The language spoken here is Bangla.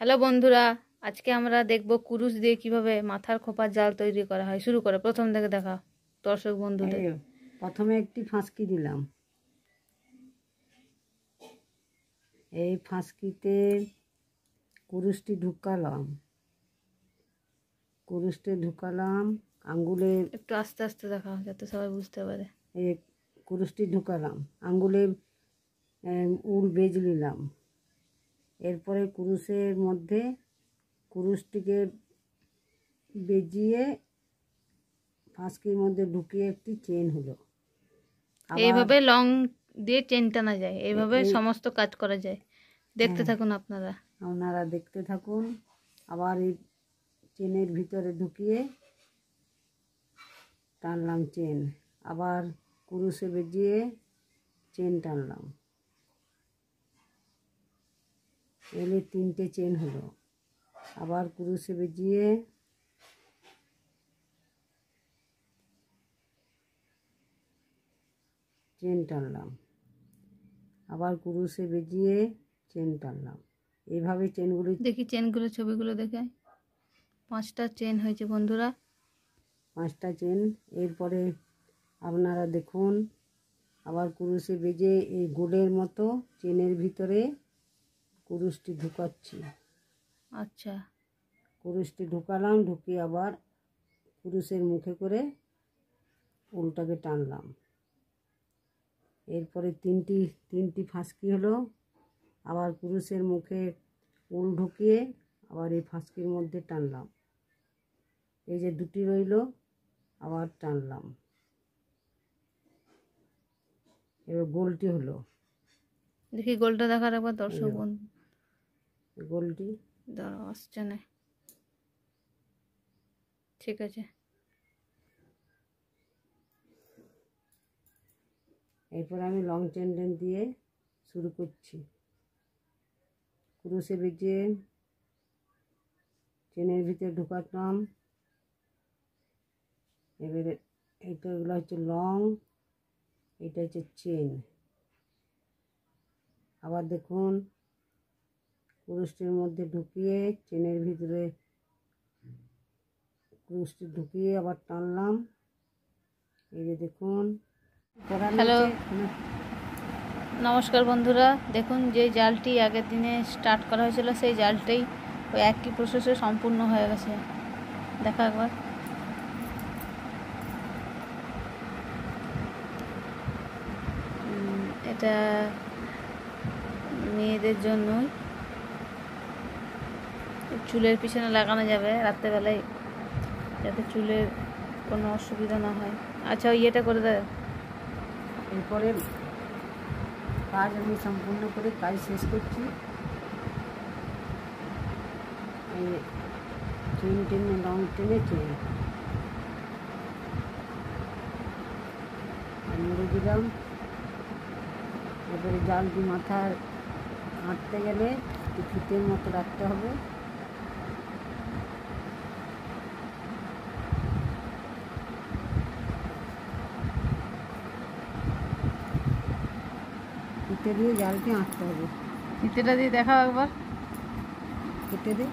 হ্যালো বন্ধুরা, আজকে আমরা দেখব কুরুশ দিয়ে কিভাবে মাথার খোপার জাল তৈরি করা হয়। শুরু করে প্রথম থেকে দেখা দর্শক বন্ধুদের। প্রথমে একটি ফাঁসকি দিলাম। এই ফাঁসকিতে কুরুশটি ঢুকালাম আঙ্গুলে। একটু আস্তে আস্তে দেখা যাতে সবাই বুঝতে পারে। এই কুরুশটি ঢুকালাম আঙ্গুলে, উল বেজ নিলাম। এরপরে কুরুশের মধ্যে কুরুশটিকে বেজিয়ে ফাঁসকির মধ্যে ঢুকিয়ে একটি চেন হলো। এইভাবে লং দিয়ে চেন টানা যায়, এইভাবে সমস্ত কাজ করা যায়। দেখতে থাকুন আপনারা দেখতে থাকুন। আবার এই চেনের ভিতরে ঢুকিয়ে টানলাম চেন, আবার কুরুশে বেজিয়ে চেন টানলাম, এলে 3টে চেন হলো। আবার কুরুশে বেজিয়ে চেন টানলাম, আবার কুরুশে বেজিয়ে চেন টানলাম। এইভাবে চেনগুলো দেখি, চেনগুলো ছবিগুলো দেখে 5টা চেন হয়েছে বন্ধুরা, 5টা চেন। এরপরে আপনারা দেখুন, আবার কুরুশে বেজে এই গোলের মতো চেনের ভিতরে কুরুশটি ঢুকাচ্ছি। আচ্ছা, কুরুশটি ঢুকালাম, ঢুকিয়ে আবার কুরুশের মুখে করে উলটাকে টানলাম। এরপরে তিনটি ফাঁসকি হলো। আবার কুরুশের মুখে উল ঢুকিয়ে আবার এই ফাঁসকির মধ্যে টানলাম। এই যে 2টি রইল, আবার টানলাম। এবার গোলটি হলো। দেখি গোলটা দেখার একবার দর্শক বন্ধু। গোলটি দাঁড়াও, আসছে না, ঠিক আছে। এরপর আমি লং চেন দিয়ে শুরু করছি। কুরুশে বেজে চেনের ভিতরে ঢুকাতাম। এবারে এগুলো হচ্ছে লং, এটা হচ্ছে চেন। আবার দেখুন, কুরুশটির মধ্যে ঢুকিয়ে চেনের ভিতরে কুরুশটি ঢুকিয়ে আবার টানলাম। এই যে দেখুন। হ্যালো, নমস্কার বন্ধুরা। দেখুন, যে জালটি আগের দিনে স্টার্ট করা হয়েছিল সেই জালটাই ওই একই প্রসেসে সম্পূর্ণ হয়ে গেছে। দেখা একবার। এটা মেয়েদের জন্যই, চুলের পিছনে লাগানো যাবে রাত্রেবেলায়, যাতে চুলের কোনো অসুবিধা না হয়। আচ্ছা, ইয়েটা করে দেয়। এরপরে কাজ আমি সম্পূর্ণ করে কাজ শেষ করছি। চেন টেনে লং টেনে চেন মুড়ে দিলাম। এবারে জালটি মাথার আঁটতে গেলে একটু ফিতের মতো রাখতে হবে। ফিতে দিয়ে জালটি আঁটতে হবে। ফিতেটা দিয়ে দেখাও একবার। ফিতে দিয়ে